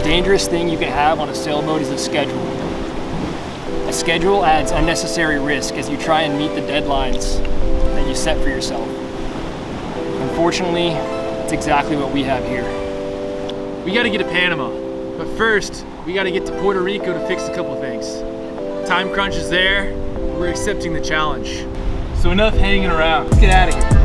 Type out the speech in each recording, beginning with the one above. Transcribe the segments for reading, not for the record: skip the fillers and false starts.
most dangerous thing you can have on a sailboat is a schedule. A schedule adds unnecessary risk as you try and meet the deadlines that you set for yourself. Unfortunately, it's exactly what we have here. We gotta get to Panama, but first, we gotta get to Puerto Rico to fix a couple things. Time crunch is there, we're accepting the challenge. So enough hanging around, let's get out of here.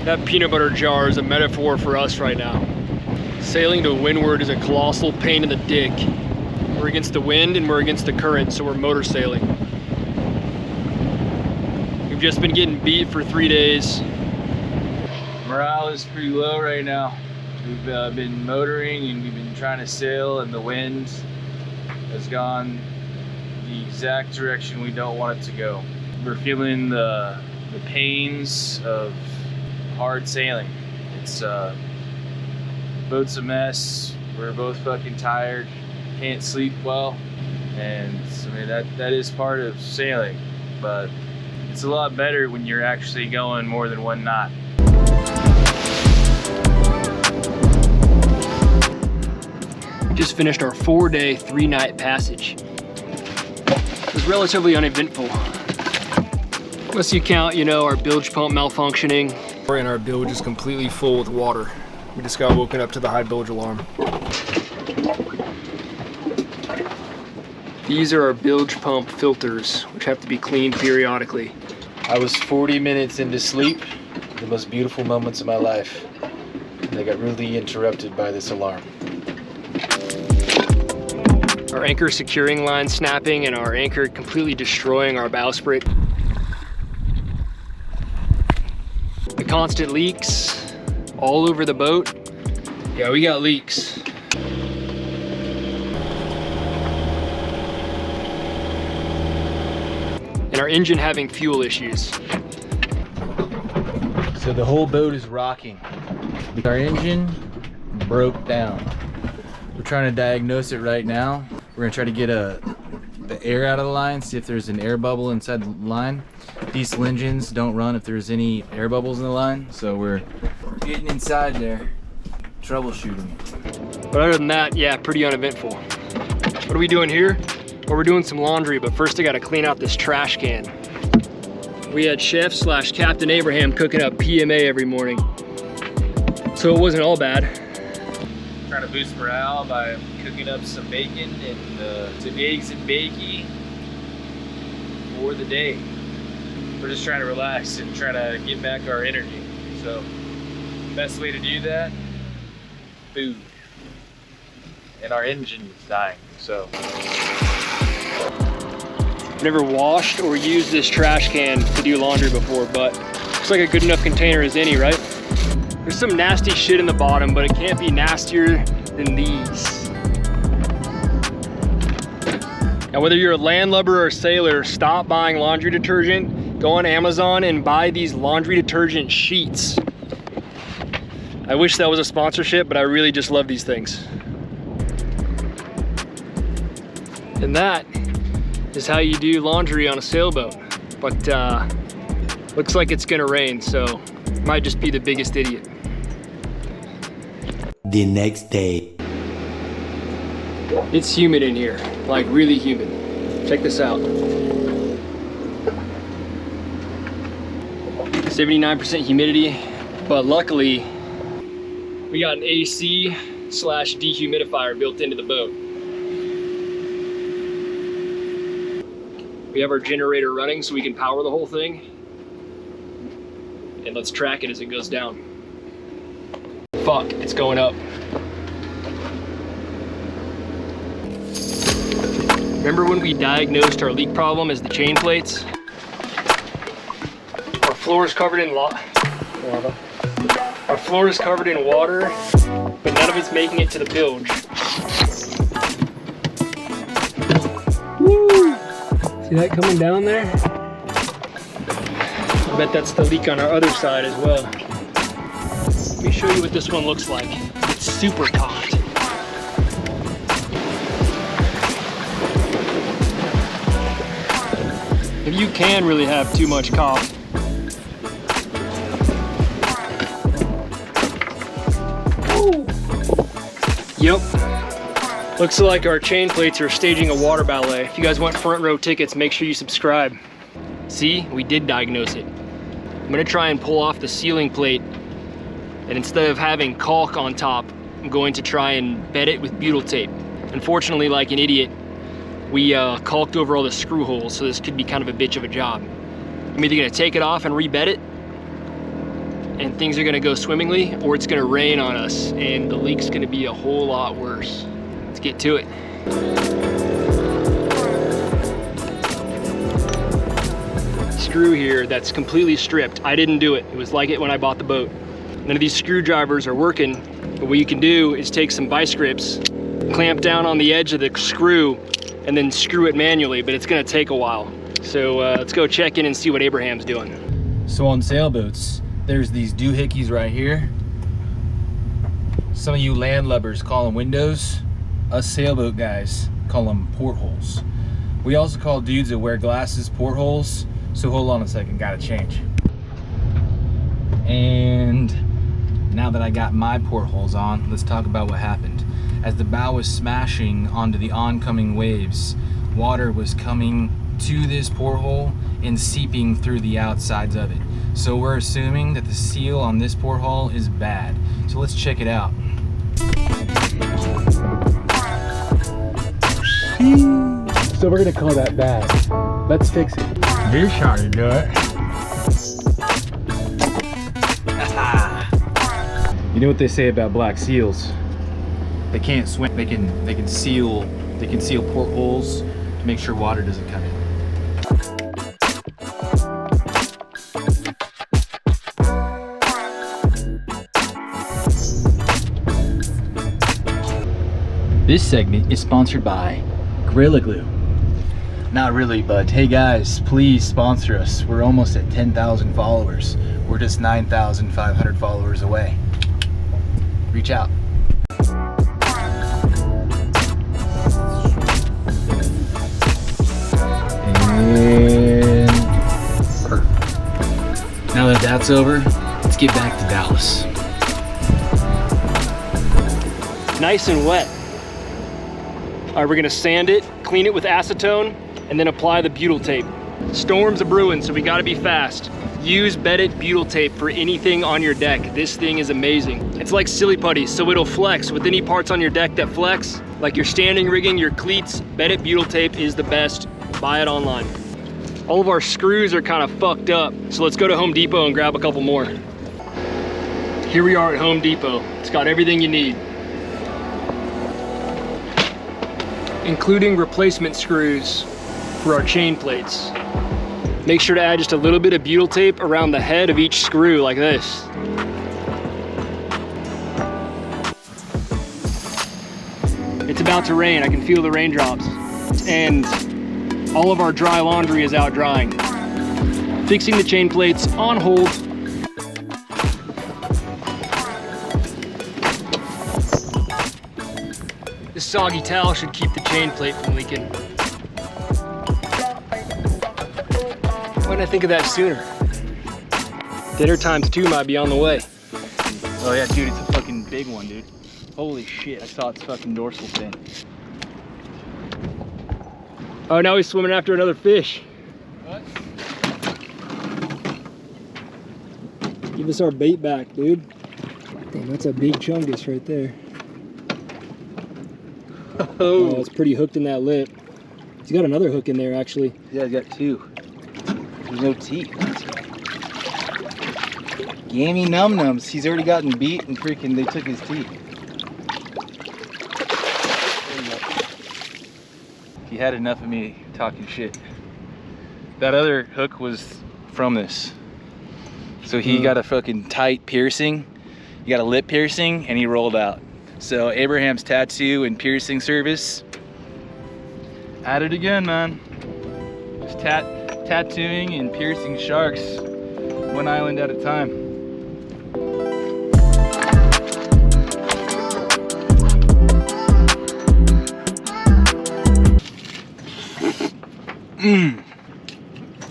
That peanut butter jar is a metaphor for us right now. Sailing to Windward is a colossal pain in the dick. We're against the wind and we're against the current, so we're motor sailing. We've just been getting beat for 3 days. Morale is pretty low right now. We've been motoring and we've been trying to sail, and the wind has gone the exact direction we don't want it to go. We're feeling the pains of hard sailing. It's boat's a mess. We're both fucking tired, can't sleep well, and I mean that is part of sailing, but it's a lot better when you're actually going more than one knot. We just finished our 4-day, 3-night passage. It was relatively uneventful. Unless you count, our bilge pump malfunctioning. And our bilge is completely full with water. We just got woken up to the high bilge alarm. These are our bilge pump filters, which have to be cleaned periodically. I was 40 minutes into sleep, the most beautiful moments of my life, and they got rudely interrupted by this alarm. Our anchor securing line snapping and our anchor completely destroying our bowsprit. The constant leaks all over the boat. Yeah, we got leaks. And our engine having fuel issues. So the whole boat is rocking. Our engine broke down. We're trying to diagnose it right now. We're gonna try to get the air out of the line, see if there's an air bubble inside the line. Diesel engines don't run if there's any air bubbles in the line, so we're getting inside there, troubleshooting. But other than that, yeah, pretty uneventful. What are we doing here? Well, we're doing some laundry, but first I gotta clean out this trash can. We had Chef / Captain Abraham cooking up PMA every morning, so it wasn't all bad. Trying to boost morale by cooking up some bacon and some eggs and bakey for the day. We're just trying to relax and try to get back our energy. So, best way to do that, food. And our engine is dying, so. I've never washed or used this trash can to do laundry before, but looks like a good enough container as any, right? There's some nasty shit in the bottom, but it can't be nastier than these. Now, whether you're a landlubber or a sailor, stop buying laundry detergent. Go on Amazon and buy these laundry detergent sheets. I wish that was a sponsorship, but I really just love these things. And that is how you do laundry on a sailboat. But looks like it's gonna rain, so might just be the biggest idiot. The next day. It's humid in here, like really humid. Check this out. 79% humidity, but luckily we got an AC / dehumidifier built into the boat. We have our generator running so we can power the whole thing. And let's track it as it goes down. Fuck, it's going up. Remember when we diagnosed our leak problem as the chain plates? Our floor is covered in water. Our floor is covered in water, but none of it's making it to the bilge. Woo! See that coming down there? bet that's the leak on our other side as well. Let me show you what this one looks like. It's super cocked. If you can really have too much cock. Yep. Looks like our chain plates are staging a water ballet. If you guys want front row tickets, make sure you subscribe. See, we did diagnose it. I'm gonna try and pull off the sealing plate, and instead of having caulk on top, I'm going to try and bed it with butyl tape. Unfortunately, like an idiot, we caulked over all the screw holes, so this could be kind of a bitch of a job. I'm either gonna take it off and rebed it, and things are gonna go swimmingly, or it's gonna rain on us and the leak's gonna be a whole lot worse. Let's get to it. Screw here that's completely stripped. I didn't do it. It was like it when I bought the boat. None of these screwdrivers are working, but what you can do is take some vice grips, clamp down on the edge of the screw, and then screw it manually, but it's gonna take a while. So let's go check in and see what Abraham's doing. So on sailboats, there's these doohickeys right here. Some of you landlubbers call them windows. Us sailboat guys call them portholes. We also call dudes that wear glasses portholes. So hold on a second, gotta change. And now that I got my portholes on, let's talk about what happened. As the bow was smashing onto the oncoming waves, water was coming to this porthole and seeping through the outsides of it. So we're assuming that the seal on this porthole is bad. So let's check it out. So we're gonna call that bad. Let's fix it. This how you do it. You know what they say about black seals? They can't swim. They can seal portholes to make sure water doesn't come in. This segment is sponsored by Gorilla Glue. Not really, but hey guys, please sponsor us. We're almost at 10,000 followers. We're just 9,500 followers away. Reach out. And perfect. Now that that's over, let's get back to Dallas. Nice and wet. All right, we're gonna sand it, clean it with acetone, and then apply the butyl tape. Storms are brewing, so we gotta be fast. Use bedded butyl tape for anything on your deck. This thing is amazing. It's like silly putty, so it'll flex with any parts on your deck that flex, like your standing rigging, your cleats. Bedded butyl tape is the best. Buy it online. All of our screws are kind of fucked up, so let's go to Home Depot and grab a couple more. Here we are at Home Depot. It's got everything you need, including replacement screws for our chain plates. Make sure to add just a little bit of butyl tape around the head of each screw like this. It's about to rain, I can feel the raindrops. And all of our dry laundry is out drying. Fixing the chain plates on hold. This soggy towel should keep the chain plate from leaking. Why didn't I think of that sooner? Dinner times 2 might be on the way. Oh yeah, dude, it's a fucking big one, dude. Holy shit, I saw its fucking dorsal fin. Oh, now he's swimming after another fish. What? Give us our bait back, dude. Damn, that's a big chungus right there. Oh, it's pretty hooked in that lip. He's got another hook in there, actually. Yeah, I got 2. There's no teeth. Gammy num-nums. He's already gotten beat and freaking they took his teeth. He had enough of me talking shit. That other hook was from this. So he got a fucking tight piercing. He got a lip piercing and he rolled out. So Abraham's tattoo and piercing service. At it again, man. Just tattooing and piercing sharks one island at a time.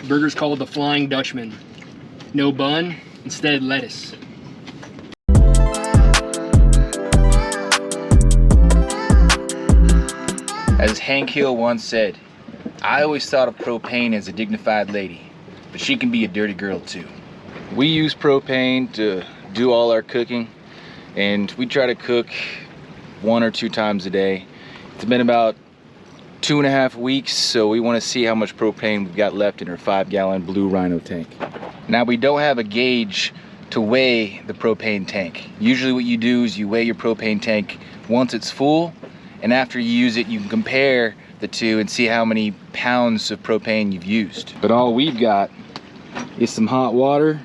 Burger's called the Flying Dutchman. No bun, instead lettuce. As Hank Hill once said, I always thought of propane as a dignified lady, but she can be a dirty girl too. We use propane to do all our cooking, and we try to cook 1 or 2 times a day. It's been about 2.5 weeks, so we want to see how much propane we've got left in our 5-gallon blue Rhino tank. Now, we don't have a gauge to weigh the propane tank. Usually what you do is you weigh your propane tank once it's full, and after you use it, you can compare the two and see how many pounds of propane you've used. But all we've got is some hot water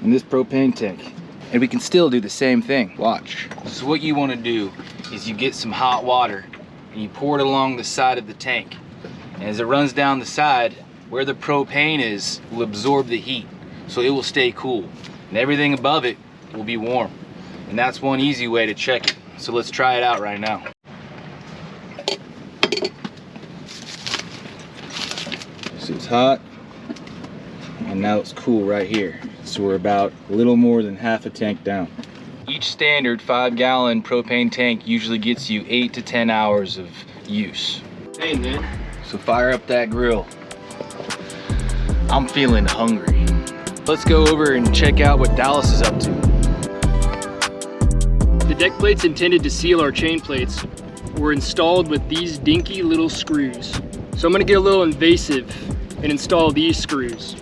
in this propane tank. And we can still do the same thing. Watch. So what you want to do is you get some hot water and you pour it along the side of the tank. And as it runs down the side, where the propane is will absorb the heat, so it will stay cool. And everything above it will be warm. And that's one easy way to check it. So let's try it out right now. So it's hot, and now it's cool right here. So we're about a little more than half a tank down. Each standard 5-gallon propane tank usually gets you 8 to 10 hours of use. Hey man. So fire up that grill. I'm feeling hungry. Let's go over and check out what Dallas is up to. The deck plates intended to seal our chain plates were installed with these dinky little screws. So I'm gonna get a little invasive and install these screws.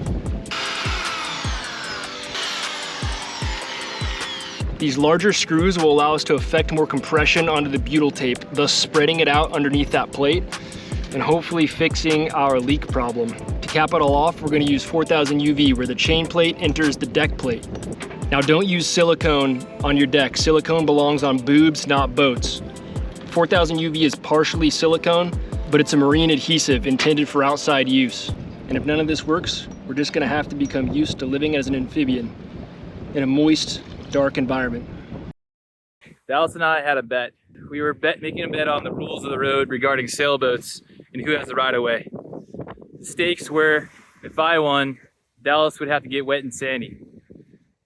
These larger screws will allow us to effect more compression onto the butyl tape, thus spreading it out underneath that plate and hopefully fixing our leak problem. To cap it all off, we're gonna use 4000 UV where the chain plate enters the deck plate. Now don't use silicone on your deck. Silicone belongs on boobs, not boats. 4000 UV is partially silicone, but it's a marine adhesive intended for outside use. And if none of this works, we're just gonna have to become used to living as an amphibian in a moist, dark environment. Dallas and I had a bet. We were making a bet on the rules of the road regarding sailboats and who has the right of way. The stakes were, if I won, Dallas would have to get wet and sandy.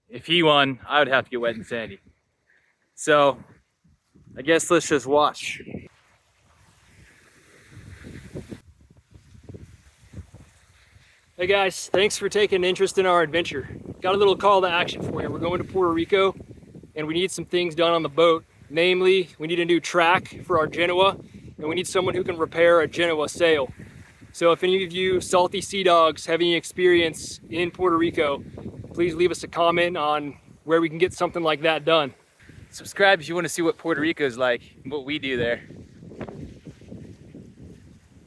If he won, I would have to get wet and sandy. So, I guess let's just watch. Hey guys, thanks for taking an interest in our adventure. Got a little call to action for you. We're going to Puerto Rico and we need some things done on the boat. Namely, we need a new track for our Genoa and we need someone who can repair a Genoa sail. So if any of you salty sea dogs have any experience in Puerto Rico, please leave us a comment on where we can get something like that done. Subscribe if you want to see what Puerto Rico is like and what we do there.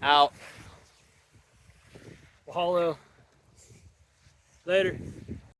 Out. Mahalo. Later.